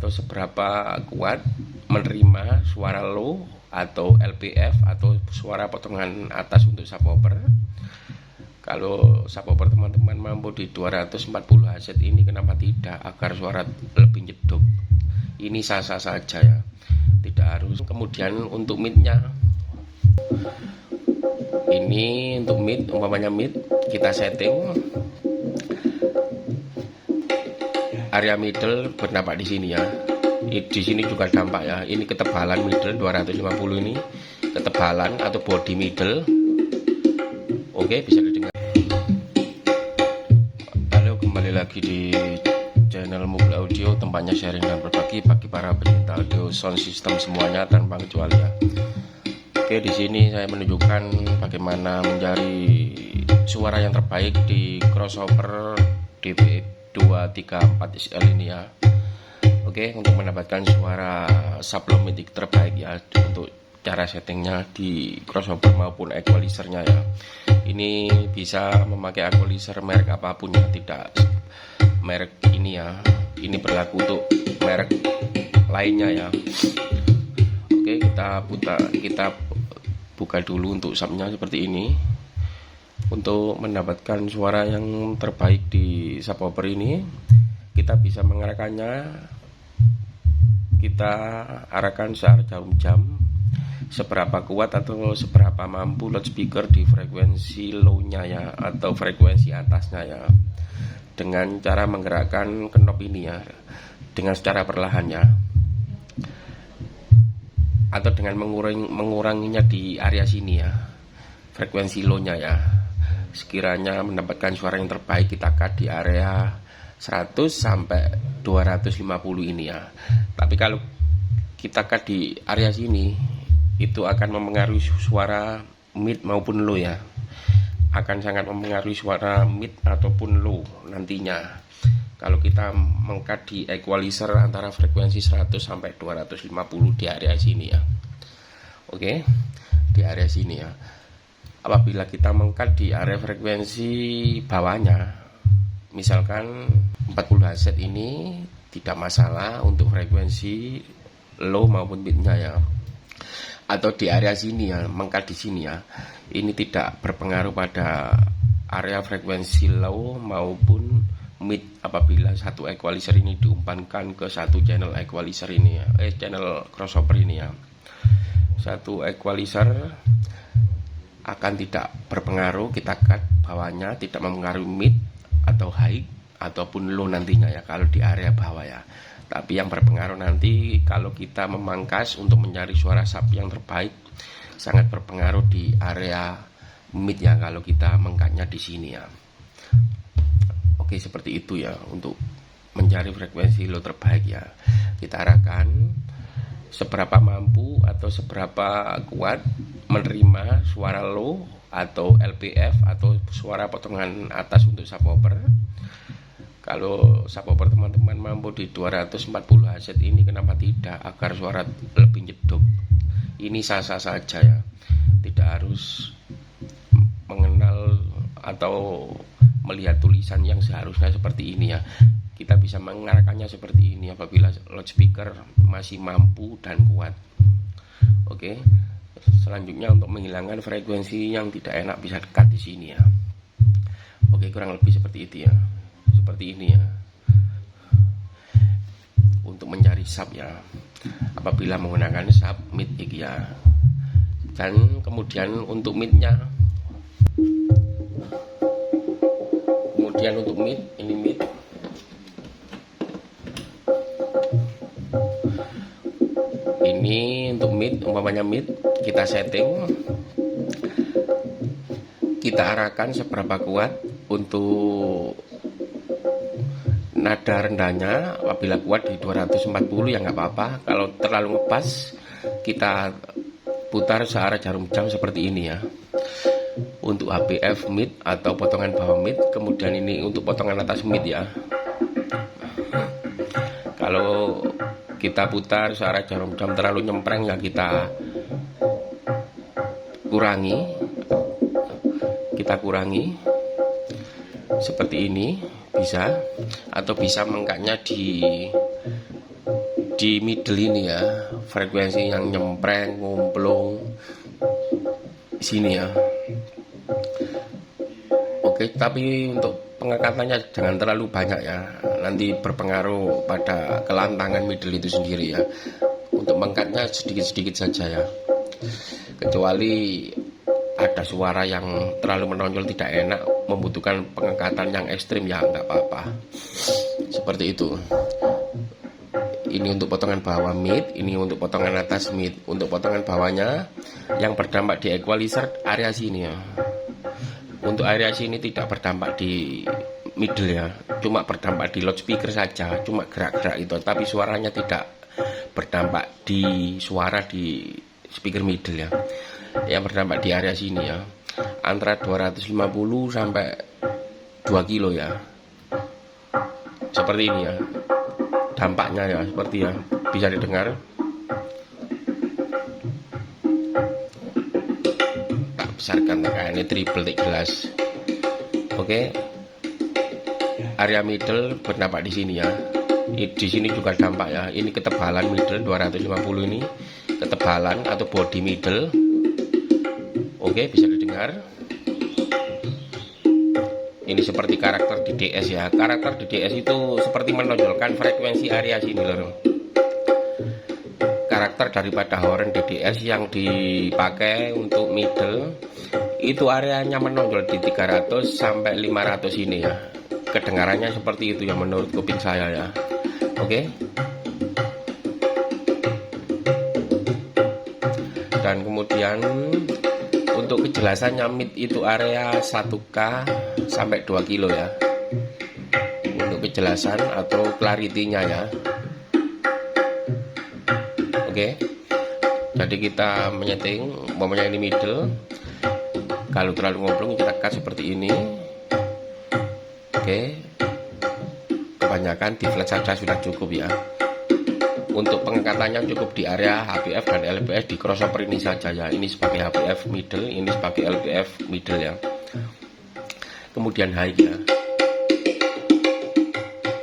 atau seberapa kuat menerima suara low atau LPF atau suara potongan atas untuk subwoofer. Kalau subwoofer teman-teman mampu di 240 Hz ini, kenapa tidak agar suara lebih nyedup? Ini sah-sah saja ya, tidak harus. Kemudian untuk midnya, ini untuk mid, umpamanya mid kita setting area middle berdampak di sini ya. Di sini juga dampak ya. Ini ketebalan middle 250 ini, ketebalan atau body middle. Oke, bisa didengar. Halo, kembali lagi di channel Mobil Audio, tempatnya sharing dan berbagi bagi para pecinta audio sound system semuanya tanpa kecuali ya. Oke, di sini saya menunjukkan bagaimana mencari suara yang terbaik di crossover DB234 SL ini ya. Oke, untuk mendapatkan suara sublomitic terbaik ya, untuk cara settingnya di crossover maupun equalizernya ya. Ini bisa memakai equalizer merek apapun ya, tidak merek ini ya. Ini berlaku untuk merek lainnya ya. Oke, kita buka dulu untuk subnya seperti ini. Untuk mendapatkan suara yang terbaik di subwoofer ini, kita bisa mengarahkannya, kita arahkan searah jarum jam seberapa kuat atau seberapa mampu loudspeaker di frekuensi low-nya ya, atau frekuensi atasnya ya, dengan cara menggerakkan knob ini ya, dengan secara perlahan ya, atau dengan menguranginya di area sini ya, frekuensi low-nya ya. Sekiranya mendapatkan suara yang terbaik, kita cut di area 100 sampai 250 ini ya. Tapi kalau kita cut di area sini, itu akan mempengaruhi suara mid maupun low ya. Akan sangat mempengaruhi suara mid ataupun low nantinya. Kalau kita mengcut di equalizer antara frekuensi 100 sampai 250 di area sini ya. Oke, di area sini ya. Apabila kita mengcut di area frekuensi bawahnya, misalkan 40 Hz ini, tidak masalah untuk frekuensi low maupun midnya ya. Atau di area sini ya, mengcut di sini ya, ini tidak berpengaruh pada area frekuensi low maupun mid apabila satu equalizer ini diumpankan ke satu channel equalizer ini ya, channel crossover ini ya. Satu equalizer akan tidak berpengaruh, kita cut bawahnya tidak mempengaruhi mid atau high ataupun low nantinya ya, kalau di area bawah ya. Tapi yang berpengaruh nanti kalau kita memangkas untuk mencari suara sub yang terbaik, sangat berpengaruh di area mid ya, kalau kita mengcutnya di sini ya. Oke, seperti itu ya, untuk mencari frekuensi low terbaik ya. Kita arahkan seberapa mampu atau seberapa kuat menerima suara low atau LPF atau suara potongan atas untuk subwoofer. Kalau subwoofer teman-teman mampu di 240 Hz ini, kenapa tidak agar suara lebih nyedup? Ini sah-sah saja ya, tidak harus mengenal atau melihat tulisan yang seharusnya seperti ini ya. Kita bisa mengarahkannya seperti ini apabila loudspeaker masih mampu dan kuat. Oke, selanjutnya untuk menghilangkan frekuensi yang tidak enak, bisa dekat di sini ya. Oke, kurang lebih seperti itu ya, seperti ini ya. Untuk mencari sub ya, apabila menggunakan sub mid ya. Dan kemudian untuk midnya, kemudian untuk mid, ini mid. Ini untuk mid, umpamanya mid kita setting, kita arahkan seberapa kuat untuk nada rendahnya. Apabila kuat di 240 ya nggak apa-apa. Kalau terlalu ngepas, kita putar searah jarum jam seperti ini ya. Untuk HBF mid atau potongan bawah mid, kemudian ini untuk potongan atas mid ya. Kalau kita putar searah jarum jam terlalu nyempreng ya, kita kurangi seperti ini bisa, atau bisa mengcutnya di di middle ini ya, frekuensi yang nyempreng ngumplung sini ya. Oke, tapi untuk pengangkatannya jangan terlalu banyak ya, nanti berpengaruh pada kelantangan middle itu sendiri ya. Untuk mengangkatnya sedikit-sedikit saja ya, kecuali ada suara yang terlalu menonjol tidak enak, membutuhkan pengangkatan yang ekstrim ya nggak apa-apa, seperti itu. Ini untuk potongan bawah mid, ini untuk potongan atas mid. Untuk potongan bawahnya yang berdampak di equalizer area sini ya. Untuk area sini tidak berdampak di middle ya, cuma berdampak di loudspeaker saja, cuma gerak-gerak itu, tapi suaranya tidak berdampak di suara di speaker middle ya. Yang berdampak di area sini ya, antara 250 sampai 2 kilo ya, seperti ini ya dampaknya ya, seperti ya, bisa didengar. Tak besarkan ini triple tik jelas. Oke, area middle berdampak di sini ya. Di sini juga dampak ya. Ini ketebalan middle 250 ini, ketebalan atau body middle. Oke, bisa didengar. Ini seperti karakter DDS ya. Karakter DDS itu seperti menonjolkan frekuensi area sini loh. Karakter daripada horn DDS yang dipakai untuk middle itu areanya menonjol di 300 sampai 500 ini ya. Kedengarannya seperti itu ya menurut kuping saya ya. Oke. Dan kemudian untuk kejelasannya mid itu area 1K sampai 2 kilo ya, untuk kejelasan atau clarity-nya ya. Oke, jadi kita menyeting umpamanya ini middle, kalau terlalu ngomplung kita cut seperti ini. Oke, kebanyakan di flat saja sudah cukup ya. Untuk pengangkatannya cukup di area HPF dan LPF di crossover ini saja ya. Ini sebagai HPF middle, ini sebagai LPF middle ya. Kemudian high ya,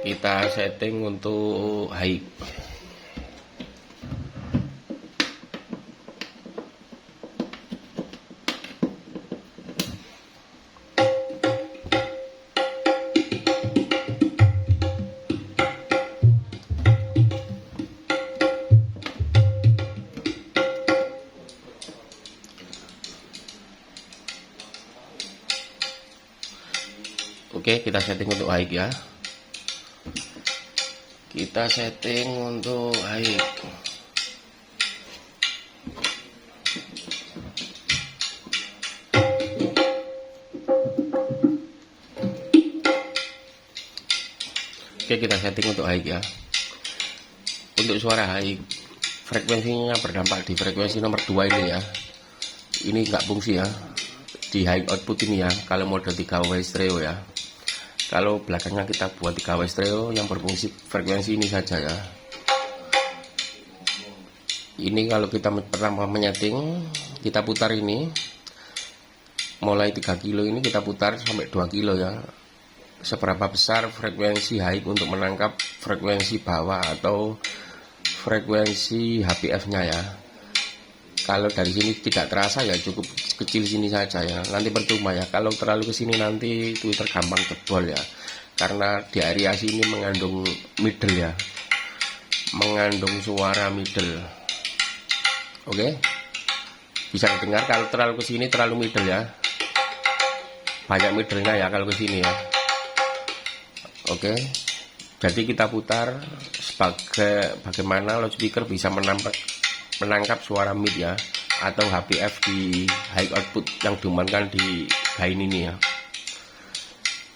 kita setting untuk high. Oke, kita setting untuk high ya. Kita setting untuk high. Oke, kita setting untuk high ya. Untuk suara high, frekuensinya berdampak di frekuensi nomor 2 ini ya. Ini nggak fungsi ya di high output ini ya, kalau mode 3W stereo ya. Kalau belakangnya kita buat 3W stereo yang berfungsi frekuensi ini saja ya. Ini kalau kita pertama menyeting, kita putar ini mulai 3 kilo ini kita putar sampai 2 kilo ya. Seberapa besar frekuensi high untuk menangkap frekuensi bawah atau frekuensi HPF-nya ya. Kalau dari sini tidak terasa ya cukup kecil sini saja ya. Nanti percuma ya kalau terlalu ke sini, nanti Twitter gampang jebol ya. Karena di area sini mengandung middle ya. Mengandung suara middle. Oke. Bisa didengar kalau terlalu ke sini, terlalu middle ya. Banyak middle-nya ya kalau ke sini ya. Oke. Jadi kita putar sebagai bagaimana loudspeaker bisa menangkap suara mid ya, atau HPF di high output yang diumankan di gain ini ya.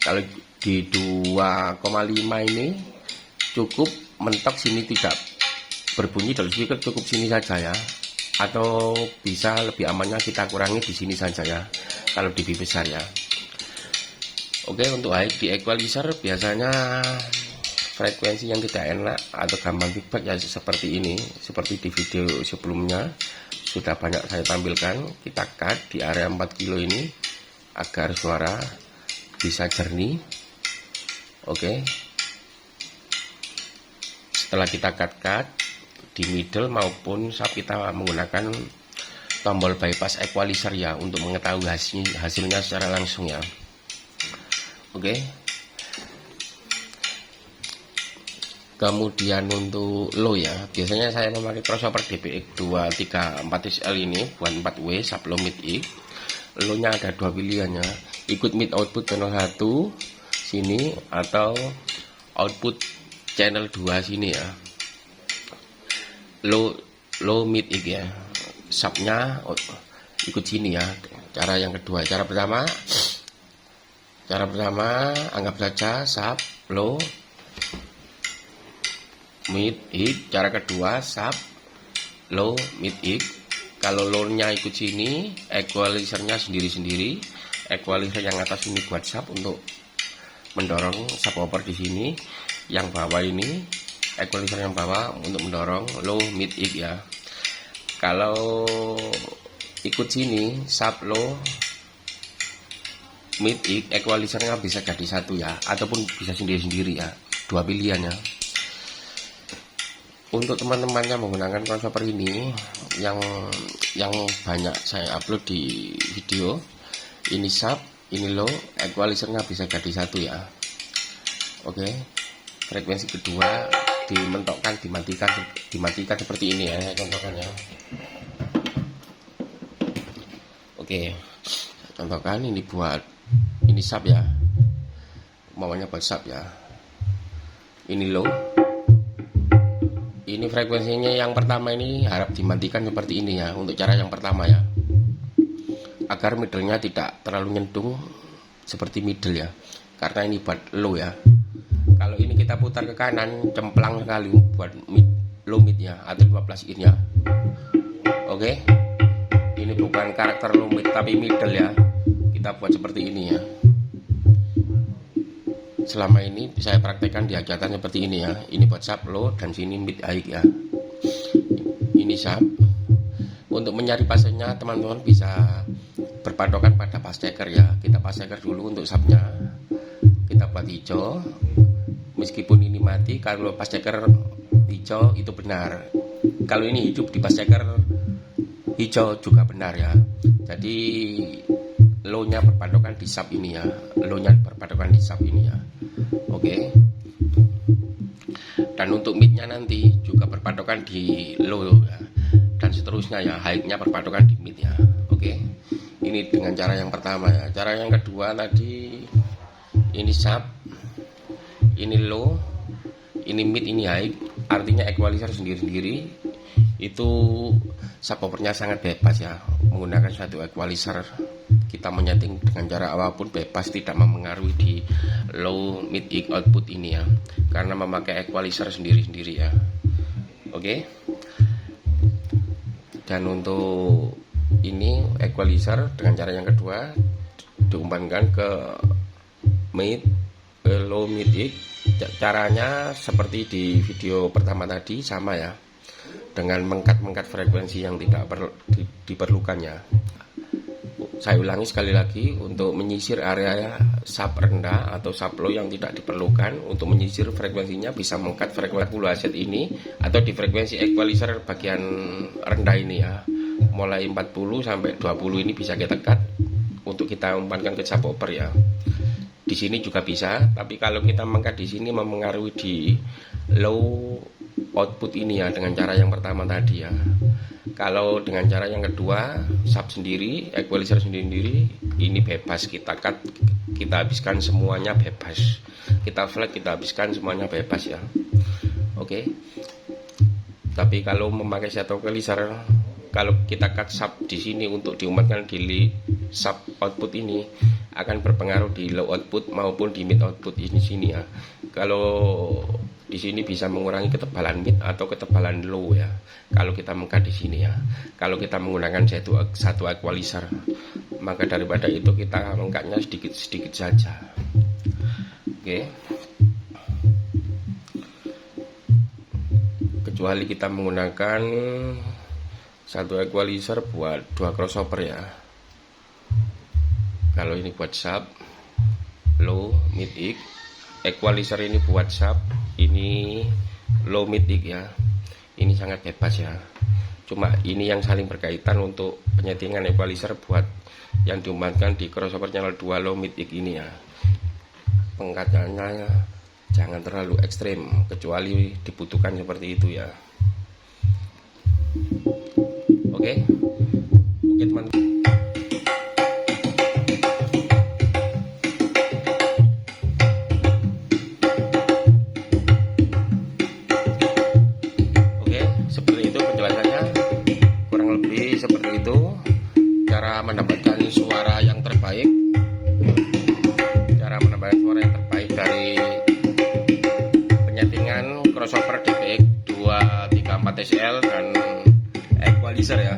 Kalau di 2,5 ini cukup mentok, sini tidak berbunyi dari speaker, cukup sini saja ya. Atau bisa lebih amannya kita kurangi di sini saja ya, kalau dB besar ya. Oke, untuk high di equalizer biasanya frekuensi yang tidak enak atau gampang feedback ya seperti ini, seperti di video sebelumnya sudah banyak saya tampilkan. Kita cut di area 4 kilo ini agar suara bisa jernih. Oke, setelah kita cut di middle maupun saat kita menggunakan tombol bypass equalizer ya, untuk mengetahui hasilnya secara langsung ya. Oke. Kemudian untuk low ya, biasanya saya memakai crossover DPX 234 SL ini buat 4W sub low mid I. Low nya ada dua pilihannya, ikut mid output channel 1 sini atau output channel 2 sini ya. Low mid I ya, subnya ikut sini ya. Cara yang kedua, cara pertama anggap saja sub low mid I. Cara kedua sub low mid I. Kalau low-nya ikut sini, equalizer-nya sendiri-sendiri. Equalizer yang atas ini buat sub untuk mendorong subwoofer di sini. Yang bawah ini equalizer yang bawah untuk mendorong low mid I ya. Kalau ikut sini sub low mid I, equalizer-nya bisa jadi satu ya, ataupun bisa sendiri-sendiri ya. Dua pilihannya. Untuk teman-teman yang menggunakan crossover ini yang banyak saya upload di video, ini sub, ini low, equalizer-nya bisa jadi satu ya. Oke. Frekuensi kedua dimentokkan, dimatikan seperti ini ya, saya contohkan ya. Oke. Contohkan ini buat ini sub ya. Maunya buat sub ya. Ini low. Ini frekuensinya yang pertama ini harap dimatikan seperti ini ya, untuk cara yang pertama ya, agar middle-nya tidak terlalu nyendung seperti middle ya, karena ini buat low ya. Kalau ini kita putar ke kanan, cemplang sekali buat low mid ya, atau 15 in ya. Oke, ini bukan karakter low mid tapi middle ya, kita buat seperti ini ya. Selama ini saya praktekkan di hajatan seperti ini ya. Ini buat sub low dan sini mid high ya. Ini sub. Untuk mencari pasenya teman-teman bisa berpatokan pada pas checker ya. Kita pas checker dulu untuk subnya. Kita buat hijau. Meskipun ini mati, kalau pas checker hijau itu benar. Kalau ini hidup di pas checker hijau juga benar ya. Jadi low-nya berpatokan di sub ini ya. Low-nya berpatokan di sub ini ya. Oke. Dan untuk mid-nya nanti juga berpatokan di low ya. Dan seterusnya ya, high-nya berpatokan di mid ya. Oke. Ini dengan cara yang pertama ya. Cara yang kedua tadi ini sub, ini low, ini mid, ini high. Artinya equalizer sendiri-sendiri. Itu subwoofernya sangat bebas ya, menggunakan suatu equalizer. Kita menyeting dengan cara apapun bebas, tidak mempengaruhi di low mid output ini ya, karena memakai equalizer sendiri-sendiri ya. Oke. Dan untuk ini equalizer dengan cara yang kedua diumpankan ke mid, low mid. Caranya seperti di video pertama tadi sama ya, dengan mengkat frekuensi yang tidak diperlukannya. Saya ulangi sekali lagi, untuk menyisir area sub rendah atau sub low yang tidak diperlukan, untuk menyisir frekuensinya bisa mengkat frekuensi 40 Hz ini, atau di frekuensi equalizer bagian rendah ini ya, mulai 40 sampai 20 ini bisa kita cut untuk kita umpankan ke subwoofer ya. Di sini juga bisa, tapi kalau kita mengkat di sini mempengaruhi di low output ini ya, dengan cara yang pertama tadi ya. Kalau dengan cara yang kedua, sub sendiri, equalizer sendiri, ini bebas, kita cut, kita habiskan semuanya bebas. Kita flat, kita habiskan semuanya bebas ya. Oke. Tapi kalau memakai satu equalizer, kalau kita cut sub di sini untuk diumatkan di sub output ini, akan berpengaruh di low output maupun di mid output ini sini ya. Kalau di sini bisa mengurangi ketebalan mid atau ketebalan low ya, kalau kita mengkat di sini ya. Kalau kita menggunakan satu equalizer, maka daripada itu kita mengkatnya sedikit-sedikit saja. Oke. Kecuali kita menggunakan satu equalizer buat dua crossover ya. Kalau ini buat sub, low, mid equalizer ini buat sub, ini low mid ya. ini sangat bebas ya. Cuma ini yang saling berkaitan untuk penyetingan equalizer buat yang diumatkan di crossover channel 2 low mid ini ya. Pengkatannya jangan terlalu ekstrim, kecuali dibutuhkan seperti itu ya. Oke teman-teman. Seperti itu penjelasannya, kurang lebih seperti itu cara mendapatkan suara yang terbaik, dari penyetingan crossover DPX 234 SL dan equalizer ya.